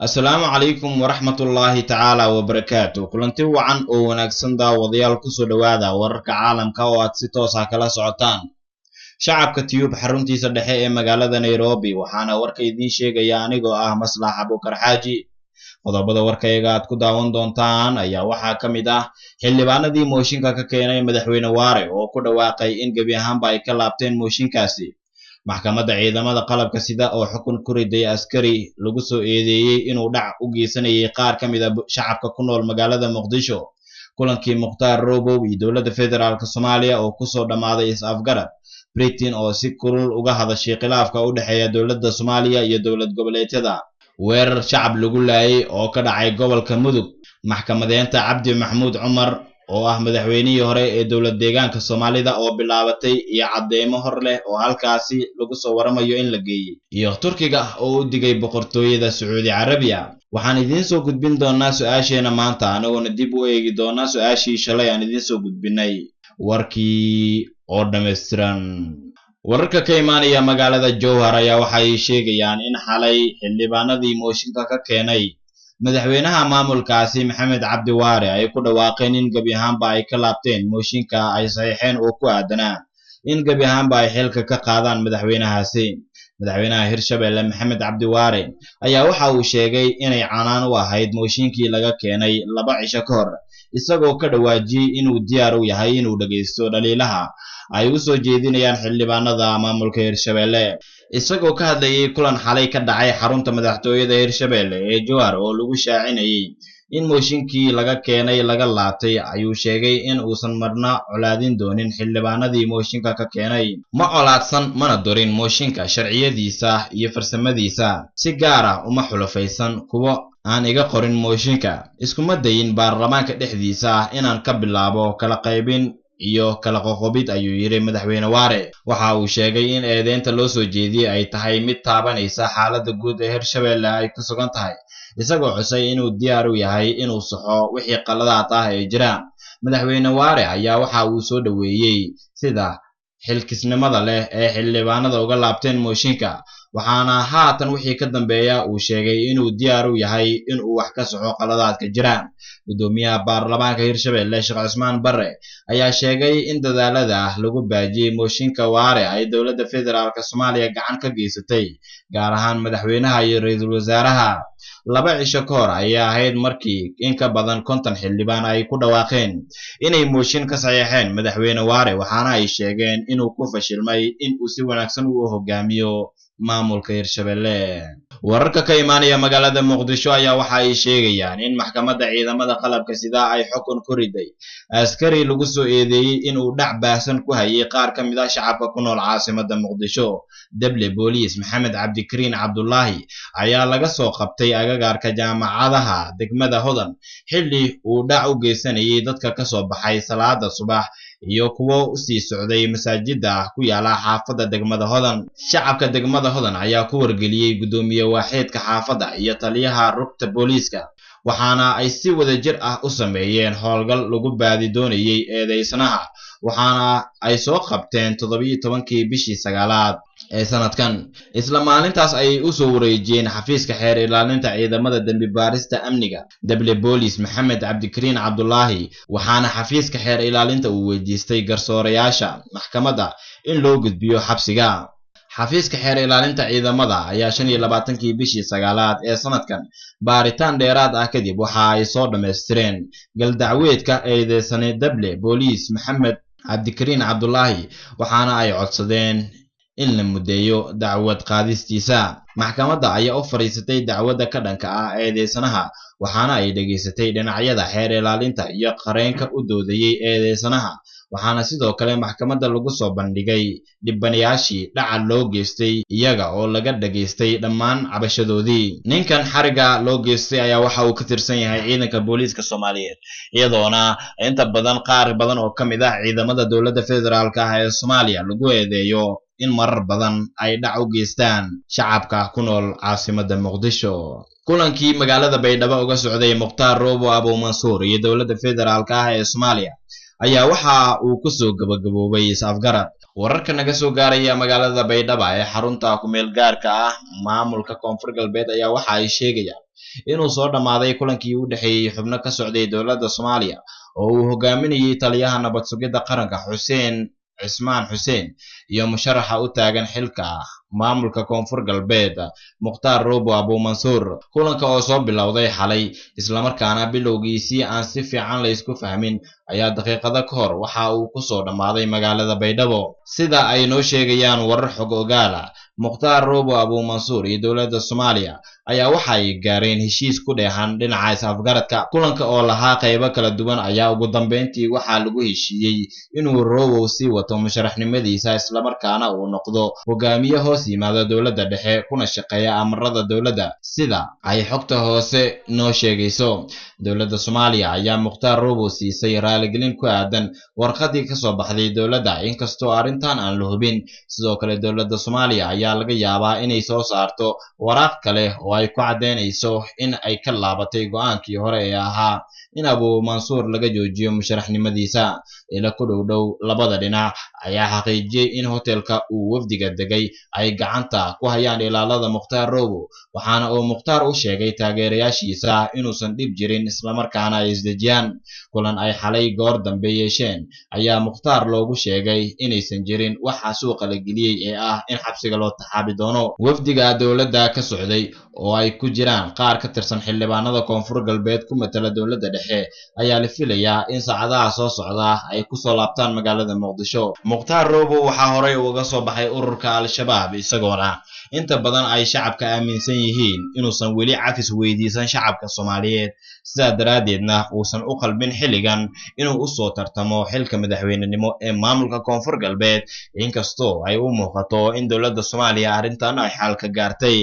Assalaamu calaykum waraxmatullaahi tacaala wabarakaatu. Kulanti wacan oo wanaagsan daawadayaal kusoo dhawaada wararka caalamka oo aad si toos ah kala socotaan shacabka tiyub xaruntiisa dhexe ee magaalada Nairobi. Waxaana warka idiin sheegaya anigoo ah Maslax Abuukar Xaaji. Qodobada warkayga aad ku daawan doontaan ayaa waxaa ka mid ah xildhibaanadii mooshinka ka keenay madaxweyne Waare oo ku dhawaaqay in gebi ahaanba ay ka laabteen mooshinkaasi. Maxkamadda ciidamada qalabka sida oo xukun ku riday askari lagu soo eedeeyay inuu dhac u geysanayay qaar ka mid ah shacabka ku nool magaalada Muqdisho. Kulankii Mukhtaar Robow iyo dowladda federaalka Soomaaliya oo kusoo dhamaaday is-afgarad. Britain oo si kulul uga hadashay khilaafka u dhexeeya dowladda Soomaaliya iyo dowlad goboleedyada. Weerar shacab lagu laayay oo ka dhacay gobolka Mudug. Maxkamadeynta Cabdi Maxamuud Cumar oo ah madaxweynihii hore ee dowlad deegaanka Soomaalida oo bilaabatay iyo cadeymo hor leh oo halkaasi lagu soo waramayo in la geeyay. Iyo Turkiga oo u digay boqortooyada Sacuudi Carabiya. Waxaan idiin soo gudbin doonaa su'aasheena maanta anagoona dib u eegi doonaa su'aashii shalay aan idiin soo gudbinay. Warkii oo dhammaystiran. Wararka ka imaanaya magaalada Jowhar ayaa waxay sheegayaan in xalay xildhibaanadii mooshinka ka keenay madaxweynaha maamulkaasi Maxamed Cabdi Waare ay ku dhawaaqeen in gebi ahaanba ay ka laabteen mooshinka ay saxiixeen oo ku aadanaa in gebi ahaanba ay xilka ka qaadaan madaxweynahaasi. Madaxweynaha Hirshabelle Maxamed Cabdi Waare ayaa waxa uu sheegay inay canaan u ahayd mooshinkii laga keenay 2 cisho ka hor, isagoo ka dhawaajiyay inuu diyaar u yahay inuu dhageysto dhaliilaha ay u soo jeedinayaan xildhibaanada maamulka Hirshabelle. Isagoo ka hadlayay kulan xalay ka dhacay xarunta madaxtooyada Hirshabelle ee Jowhar oo lagu shaacinayay in mooshinkii laga keenay laga laabtay, ayuu sheegay in uusan marna colaadin doonin xildhibaanadii mooshinka ka keenay. Ma colaadsan mana dorin mooshinka sharciyadiisa iyo farsamadiisa, si gaar ah uma xulafaysan kuwa aan iga qorin mooshinka. Iskuma dayin baarlamaanka dhexdiisa ah inaan ka bilaabo kala qaybin iyo kala qoqobid, ayuu yiri madaxweyne Waare. Waxa uu sheegay in eedeynta loo soo jeediyay ay tahay mid taabanaysa xaaladda guud ee Hirshabelle ay ku sugan tahay, isagoo xusay inuu diyaar u yahay inuu saxo wixii qaladaad ah ee jira. Madaxweyne Waare ayaa waxa uu soo dhaweeyay sida xilkisnimada leh ee xildhibaanada uga laabteen mooshinka, waxaana haatan wixii ka dambeeya uu sheegay inuu diyaar u yahay inuu wax ka saxo qaladaadka jira. Gudoomiyaha baarlamaanka Hirshabelle Sheekh Cusmaan Barre ayaa sheegay in dadaalada lagu baajiyay mooshinka Waare ay dowladda federaalka Soomaaliya gacan ka geysatay, gaar ahaan madaxweynaha iyo ra'iisul wasaaraha. 2 cisho ka hor ayaa ahayd markii in ka badan 50 xildhibaan ay ku dhawaaqeen inay mooshin ka saxiixeen madaxweyne Waare, waxaana ay sheegeen inuu ku fashilmay in uu si wanaagsan u hogaamiyo maamulka Hirshabelle. Wararka ka imaanaya magaalada Muqdisho ayaa waxa ay sheegayaan in maxkamadda ciidamada qalabka sida ay xukun ku riday askari lagu soo eedeeyay inuu dhac baahsan ku hayay qaar ka mid ah shacabka ku nool caasimadda Muqdisho. Dable Booliis Maxamed Cabdikariin Cabdullaahi ayaa laga soo qabtay agagaarka jaamacadaha degmada Hodan xilli uu dhac u geysanayay dadka ka soo baxay salaada subax iyo kuwa u sii socday masaajidda ku yaala xaafadda degmada Hodan. Shacabka degmada Hodan ayaa ku wargeliyay gudoomiye waaxeedka xaafadda iyo taliyaha rugta booliiska, waxaana ay si wadajir ah u sameeyeen howlgal lagu baadi doonayay eedeysanaha, waxaana ay soo qabteen 17kii bishii 9aad ee sanadkan. Isla maalintaas ay u soo wareejiyeen xafiiska xeer ilaalinta ciidamada dambi baarista amniga Dable Booliis Maxamed Cabdikariin Cabdullaahi, waxaana xafiiska xeer ilaalinta uu weydiistay garsoorayaasha maxkamadda in loo gudbiyo xabsiga. Xafiiska xeer ilaalinta ciidamada ayaa 25kii bishii 9aad ee sanadkan baaritaan dheeraad ah kadib waxa ay soo dhameystireen gal dacweedka eedeysane Dable Booliis Maxamed Cabdikariin Cabdullaahi, waxaana ay codsadeen in la mudeeyo dacwad qaadistiisa. Maxkamadda ayaa u fariisatay dacwadda ka dhanka ah eedeysanaha, waxaana ay dhageysatay dhinacyada xeer ilaalinta iyo qareenka u doodayay eedeysanaha, waxaana sidoo kale maxkamadda lagu soo bandhigay dhibanayaashii dhaca loo geystay iyaga oo laga dhageystay dhammaan cabashadoodii. Ninkan xariga loo geystay ayaa waxa uu ka tirsan yahay ciidanka booliiska Soomaaliyeed, iyadoona inta badan qaar badan oo ka mid ah ciidamada dowladda federaalka ah ee Soomaaliya lagu eedeeyo in marar badan ay dhac u geystaan shacabka ku nool caasimadda Muqdisho. Kulankii magaalada Baydhabo uga socday Mukhtaar Robow Abu Mansuur iyo dowladda federaalka ah ee Soomaaliya ayaa waxa uu ku soo gabagaboobay is-afgarad. Wararka naga soo gaaraya magaalada Baydhabo ee xarunta ku meel gaarka ah maamulka Koonfur Galbeed ayaa waxa ay sheegayaan inuu soo dhamaaday kulankii u dhaxeeyay xubno ka socday dowladda Soomaaliya oo uu hogaaminayay taliyaha nabad sugidda qaranka Xuseen Cismaan Xuseen iyo musharaxa u taagan xilka maamulka Koonfur Galbeed Mukhtaar Roobo Abu Mansuur. Kulanka oo soo bilowday xalay isla markaana bilowgiisii aan si fiican la isku fahmin ayaa daqiiqado ka hor waxa uu ku soo dhamaaday magaalada Baydhabo. Sida ay noo sheegayaan warar xog ogaal ah, Mukhtaar Roobo Abu Mansuur iyo dowladda Soomaaliya ayaa waxa ay gaareen heshiis ku dheehan dhinaca is-afgaradka. Kulanka oo lahaa qaybo kala duwan ayaa ugu dambeyntii waxaa lagu heshiiyey inuu Roobo sii wato musharaxnimadiisa isla markaana uu noqdo hogaamiye hoos yimaada dowladda dhexe kuna shaqeeya amarada dowladda sida ay xogta hoose noo sheegayso. Dowladda Soomaaliya ayaa Mukhtaar Roobo siisay raaligelin ku aadan warqadii ka soo baxday dowladda inkastoo arrintan aan la hubin. Sidoo kale dowladda Soomaaliya ayaa laga yaabaa inay soo saarto waraaq kale oo ay ku cadeynayso in ay ka laabatay go'aankii hore ee ahaa in Abu Mansuur laga joojiyo musharaxnimadiisa. Ila ku dhow labada dhinac ayaa xaqiijiyay in hotelka uu wafdiga degay ay gacanta ku hayaan ilaalada Mukhtaar Roobo, waxaana uu Mukhtaar u sheegay taageerayaashiisa inuusan dhib jirin isla markaana ay isdejiyaan. Kulan ay xalay goor dambe yeesheen ayaa Mukhtaar loogu sheegay inaysan jirin waxa suuqa la geliyay ee ah in xabsiga loo taxaabi doono. Wafdiga dowladda ka socday oo ay ku jiraan qaar ka tirsan xildhibaanada Koonfur Galbeed ku matala dowladda dhexe ayaa la filayaa in saacadaha soo socda ay ku soo laabtaan magaalada Muqdisho. Mukhtaar Roobo waxaa horey uga soo baxay ururka Al-Shabaab isagoona inta badan ay shacabka aaminsan yihiin inuusan weli cafis weydiisan shacabka Soomaaliyeed, sidaa daraaddeedna uusan u qalbin xilligan inuu u soo tartamo xilka madaxweynenimo ee maamulka Koonfur Galbeed, inkastoo ay u muuqato in dowladda Soomaaliya arrintan ay xal ka gaartay.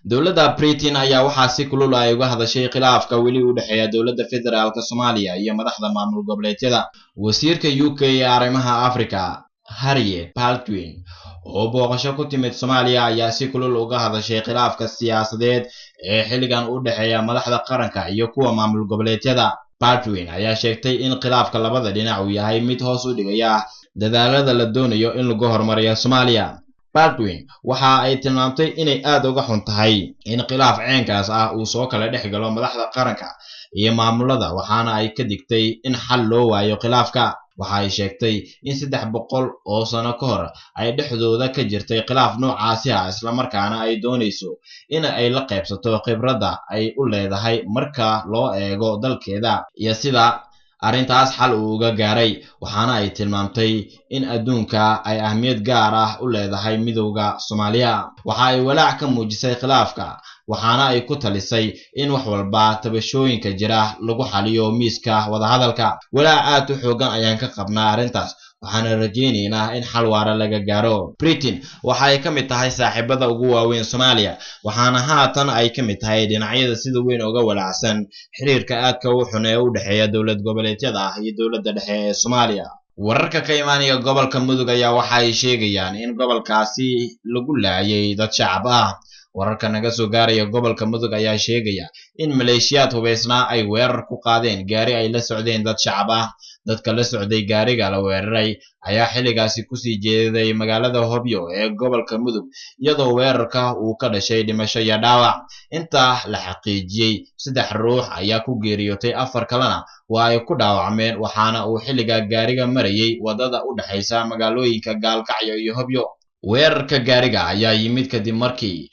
Dowladda Britain ayaa waxaa si kulul ay uga hadashay khilaafka weli u dhexeeya dowladda federaalka Soomaaliya iyo madaxda maamul goboleedyada. Wasiirka UK ee arrimaha Afrika Harriet Baldwin oo booqasho ku timid Soomaaliya ayaa si kulul uga hadashay khilaafka siyaasadeed ee xilligan u dhexeeya madaxda qaranka iyo kuwa maamul goboleedyada. Baldwin ayaa sheegtay in khilaafka labada dhinac uu yahay mid hoos u dhigaya dadaalada la doonayo in lagu horumariyo Soomaaliya. Baldwin waxa ay tilmaamtay inay aad uga xun tahay in khilaaf ceenkaas ah uu soo kala dhex galo madaxda qaranka iyo maamulada, waxaana ay ka digtay in xal loo waayo khilaafka. Waxa ay sheegtay in 300 oo sano ka hor ay dhexdooda ka jirtay khilaaf noocaasi ah isla markaana ay doonayso in ay la qaybsato khibradda ay u leedahay marka loo eego dalkeeda iyo sida arrintaas xal uu uga gaaray. Waxaana ay tilmaamtay in adduunka ay ahmiyad gaar ah u leedahay midowga Soomaaliya. Waxa ay walaac ka muujisay khilaafka, waxaana ay ku talisay in wax walba tabashooyinka jira lagu xaliyo miiska wadahadalka. Walaac aad u xoogan ayaan ka qabnaa arrintaas, waxaana rajaynaynaa in xal waara laga gaaro. Britain waxa ay ka mid tahay saaxiibada ugu waaweyn Soomaaliya, waxaana haatan ay ka mid tahay dhinacyada sida weyn uga walaacsan xiriirka aadka u xun ee u dhexeeya dowlad goboleedyada iyo dowladda dhexe ee Soomaaliya. Wararka ka imaanaya gobolka Mudug ayaa waxa ay sheegayaan in gobolkaasi lagu laayay dad shacab ah. Wararka naga soo gaaraya gobolka Mudug ayaa sheegaya in maleeshiyaad hubaysnaa ay weerar ku qaadeen gaari ay la socdeen dad shacab ah. Dadka la socday gaariga la weeraray ayaa xilligaasi ku sii jeeday magaalada Hobyo ee gobolka Mudug, iyadoo weerarka uu ka dhashay dhimasho iyo dhaawac. Inta la xaqiijiyay 3 ruux ayaa ku geeriyootay, 4 kalena waa ay ku dhaawacmeen, waxaana uu xilliga gaariga marayay wadada u dhaxaysa magaalooyinka Gaalkacyo iyo Hobyo. Weerarka gaariga ayaa yimid kadib markii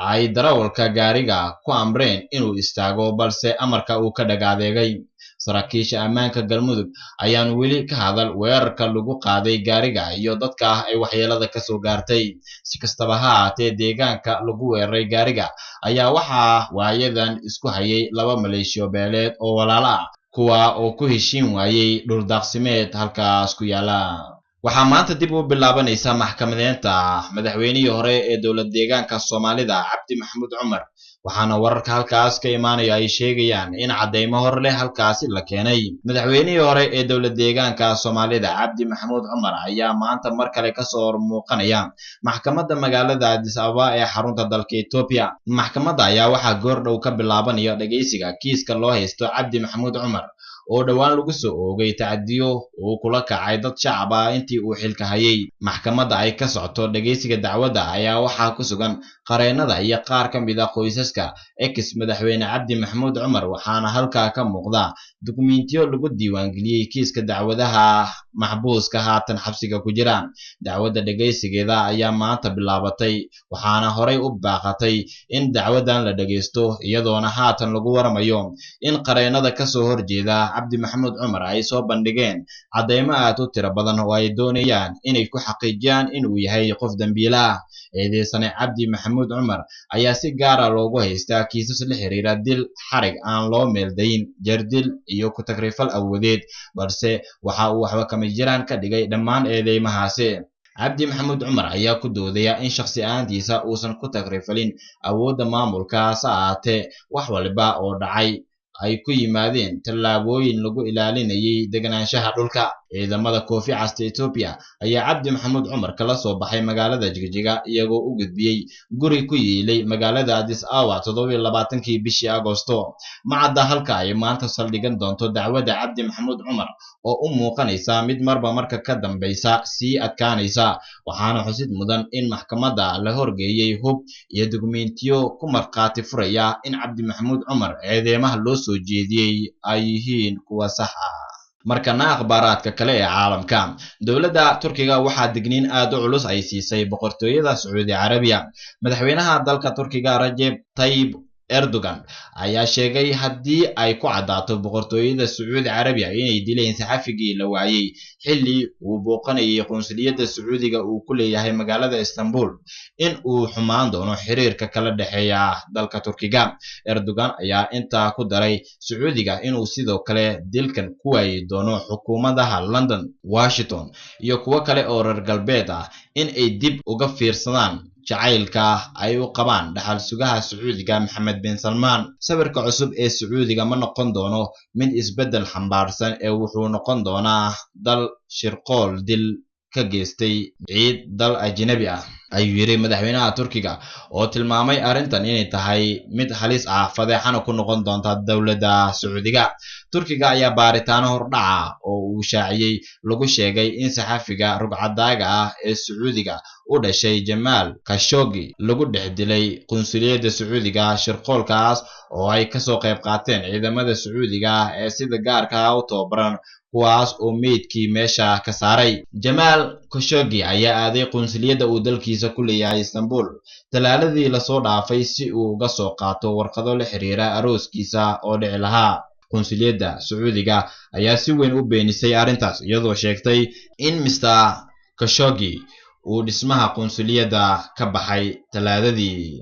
ay darawalka gaariga ku amreen inuu istaago, balse amarka uu ka dhagaadeegay. Saraakiisha ammaanka Galmudug ayaan weli ka hadal weerarka lagu qaaday gaariga iyo dadka ay waxyeelada ka soo gaartay. Si kastaba ha ahaatee, deegaanka lagu weeraray gaariga ayaa waxaa waayadan isku hayay 2 maleeshiyo beeleed oo walaalo ah, kuwa oo ku heshiin waayay dhul daaqsimeed halkaas ku yaala. Waxaa maanta dib u bilaabanaysa maxkamadeynta madaxweynihii hore ee dowlad deegaanka Soomaalida Cabdi Maxamuud Cumar, waxaana wararka halkaas ka imaanaya ay sheegayaan in cadeymo hor leh halkaasi la keenay. Madaxweynihii hore ee dowlad deegaanka Soomaalida Cabdi Maxamuud Cumar ayaa maanta mar kale ka soo muuqanaya maxkamadda magaalada Addis Ababa ee xarunta dalka Ethiopia. Maxkamadda ayaa waxaa goor dhow ka bilaabanaya dhageysiga kiiska loo haysto Cabdi Maxamuud Cumar oo dhawaan lagu soo oogay tacadiyo uu kula kacay dad shacab ah intii uu xilka hayay. Maxkamadda ay ka socoto dhageysiga dacwadda ayaa waxaa ku sugan qareenada iyo qaar ka mid ah qoysaska ex madaxweyne cabdi maxamuud cumar, waxaana halkaa ka muuqda dukumentiyo lagu diiwaangeliyey kiiska dacwadaha maxbuuska haatan xabsiga ku jira. Dacwadda dhageysigeeda ayaa maanta bilaabatay, waxaana horey u baaqatay in dacwadan la dhageysto, iyadoona haatan lagu waramayo in qareenada kasoo horjeeda cabdi maxamuud cumar ay soo bandhigeen cadeymo aad u tiro badan oo ay doonayaan inay ku xaqiijiyaan inuu yahay qof dambiile ah. Eedeysane cabdi maxamuud cumar ayaa si gaara loogu haystaa kiisas la xiriira dil, xarig aan loo meeldayn, jardil iyo ku tagrifal awoodeed, balse waxa uu waxba kama jiraan ka dhigay dhammaan eedeymahaasi. cabdi maxamuud cumar ayaa ku doodaya in shakhsi ahaantiisa uusan ku tagrifalin awoodda maamulka, hase ahaatee wax walba oo dhacay ay ku yimaadeen tallaabooyin lagu ilaalinayay deganaanshaha dhulka. Ciidamada Koofi Casta Ethiopia ayaa cabdi maxamuud cumar kala soo baxay magaalada Jigjiga, iyagoo u gudbiyey guri ku yiilay magaalada Addis Ababa 27kii bishii Agoosto. Ma cadda halka ay maanta saldhigan doonto dacwadda cabdi maxamuud cumar oo u muuqanaysa mid marba marka ka dambeysa sii adkaanaysa, waxaana xusid mudan in maxkamadda la horgeeyey hub iyo dukumentiyo ku markhaati furaya in cabdi maxamuud cumar eedeymaha loo soo jeediyey ay yihiin kuwa sax ah. markana akhbaaraadka kale ee caalamka, dowladda Turkiga waxaa digniin aad u culus ay siisay boqortooyada Sacuudi Carabiya. Madaxweynaha dalka Turkiga Recep Tayyip Erdogan ayaa sheegay haddii ay ku caddaato boqortooyada Sacuudi Carabiya inay dileen saxafigii la waayey xilli uu booqanayay qunsuliyadda Sacuudiga uu ku leeyahay magaalada Istanbul, in uu xumaan doono xiriirka kala dhexeeya dalka Turkiga. Erdogan ayaa intaa ku daray Sacuudiga inuu sidoo kale dilkan ku waayi doono xukuumadaha London, Washington iyo kuwo kale oo reer galbeed ah in ay dib uga fiirsadaan jacaylka ay u qabaan dhaxal sugaha Sacuudiga Maxamed bin Salmaan. Sawirka cusub ee Sacuudiga ma noqon doono mid isbeddel xambaarsan, ee wuxuu noqon doonaa dal shirqool dil ka geystay ciid dal ajnabi ah, ayuu yiri madaxweynaha Turkiga, oo tilmaamay arrintan inay tahay mid halis ah, fadeexana ku noqon doonta dowladda Sacuudiga. Turkiga ayaa baaritaano hordhaca oo uu shaaciyey lagu sheegay in saxafiga rugcadaaga ah ee Sacuudiga u dhashay Jamal Khashoggi lagu dhex dilay qunsuliyadda Sacuudiga. Shirqoolkaas oo ay kasoo qayb qaateen ciidamada Sacuudiga ee sida gaarka ah u tababaran, kuwaas oo meydkii meesha ka saaray. Jamal Khashoggi ayaa aaday qunsuliyadda uu dalkiisa ku leeyahay Istanbul talaaladii lasoo dhaafay si uu uga soo qaato warqado la xiriira arooskiisa oo dhici lahaa. qunsuliyadda Sacuudiga ayaa si weyn u beenisay arrintaas, iyadoo sheegtay in Mr. Khashoggi uu dhismaha qunsuliyadda ka baxay talaadadii.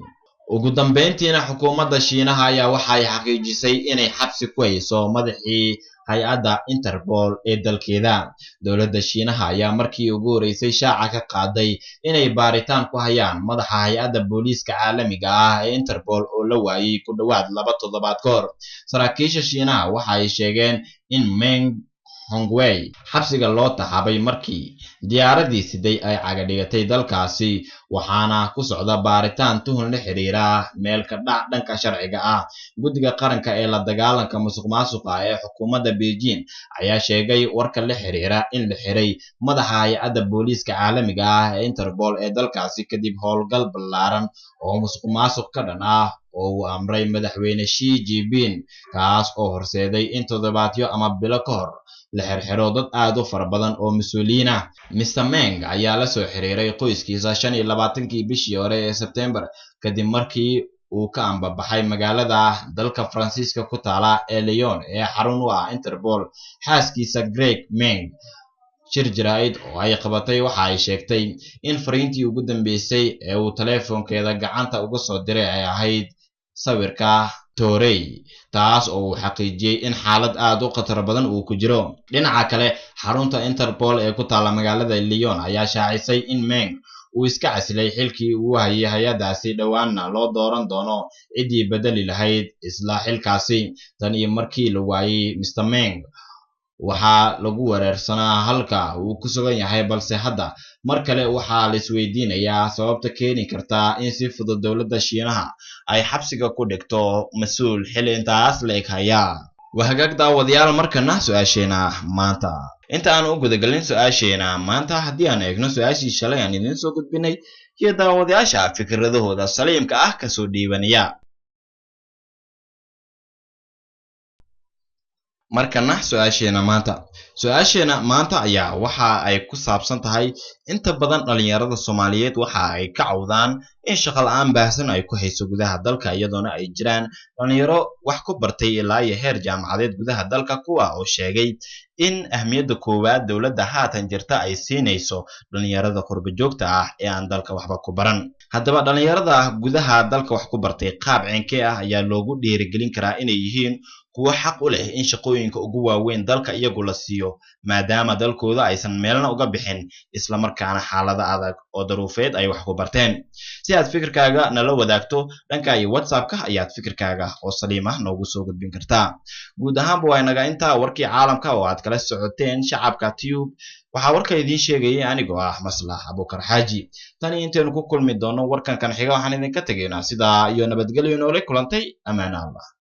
Ugu dambeyntiina, xukuumadda Shiinaha ayaa waxay xaqiijisay inay xabsi ku hayso madaxii hay-adda Interpol ee dalkeeda. Dowladda Shiinaha ayaa markii ugu horeysay shaaca ka qaaday inay baaritaan ku hayaan madaxa hay-adda booliiska caalamiga ah ee Interpol oo la waayey ku dhowaad 2 toddobaad ka hor. Saraakiisha Shiinaha waxa ay sheegeen in Meng Hongwei xabsiga loo taxaabay markii diyaaradii siday ay caga dhigatay dalkaasi, waxaana ku socda baaritaan tuhun la xiriira meel ka dhac dhanka sharciga ah. Guddiga qaranka ee la dagaalanka musuqmaasuqa ee xukuumadda Beijing ayaa sheegay warka la xiriira in la xiray madaxa hay-adda booliiska caalamiga ah ee Interpol ee dalkaasi kadib howlgal ballaaran oo musuqmaasuq ka dhan ah oo uu amray madaxweyne Xi Jinping, kaas oo horseeday in toddobaadyo ama bilo ka hor la xirxiro dad aad u fara badan oo mas'uuliyiin ah. Mr. Meng ayaa la soo xiriiray qoyskiisa 25kii bishii hore ee Sebtembar kadib markii uu ka ambabaxay magaalada dalka Faransiiska ku taala ee Lyon ee xarun u ah Interpol. Xaaskiisa Greg Meng shir jaraa'id oo ay qabatay waxa ay sheegtay in fariintii ugu dambeysay ee uu taleefankeeda gacanta uga soo diray ay ahayd sawirka Torey, taas oo uu xaqiijiyey in xaalad aad u khatar badan uu ku jiro. Dhinaca kale, xarunta Interpol ee ku taala magaalada Lyon ayaa shaacisay in Meng uu iska casilay xilkii uu hayay hay-addaasi, dhowaanna loo dooran doono ciddii bedeli lahayd isla xilkaasi. Tan iyo markii la waayey Mr. Meng, waxaa lagu weerarsanaa halka uu ku sugan yahay, balse hadda mar kale waxaa la isweydiinayaa sababta keeni karta in si fudud dowladda Shiinaha ay xabsiga ku dhigto mas'uul xilli intaas la eg haya. Wahagaag daawadayaal, markana su-aasheena maanta. Inta aan u gudagalin su-aasheena maanta, haddii aan eegno su-aashii shalay aan idiin soo gudbinay, iyo daawadayaasha fikradahooda saliimka ah kasoo dhiibanaya. markana su'aasheena maanta ayaa waxa ay ku saabsan tahay inta badan dhalinyarada Soomaaliyeed waxa ay ka cawdaan in shaqo la'aan baahsan ay ku hayso gudaha dalka iyadoona ay jiraan dhalinyaro wax ku bartay ilaa iyo heer jaamacadeed gudaha dalka kuwa oo sheegay in ahmiyadda koowaad dawladda haatan jirta ay siinayso dhalinyarada qurba joogta ah ee aan dalka waxba ku baran. haddaba dhalinyarada gudaha dalka wax ku bartay qaab ceenkee ah ayaa loogu dhiirigelin karaa inay yihiin kuwa xaq u leh in shaqooyinka ugu waaweyn dalka iyagu la siiyo maadaama dalkooda aysan meelna uga bixin isla markaana xaalada adag oo daruufeed ay wax ku barteen. si aad fikirkaaga nala wadaagto dhanka iyo WhatsApp-ka ayaad fikirkaaga oo saliim ah noogu soo gudbin kartaa. guud ahaanba waa inaga intaa warkii caalamka oo aad kala socoteen shacabka Tube. waxaa warka idiin sheegayay anigoo ah Maslax Abuukar Xaaji. tani intaynu ku kulmi doono warkan kan xiga waxaan idinka tegaynaa sidaa iyo nabadgelyo noole kulantay. Amaan Allah.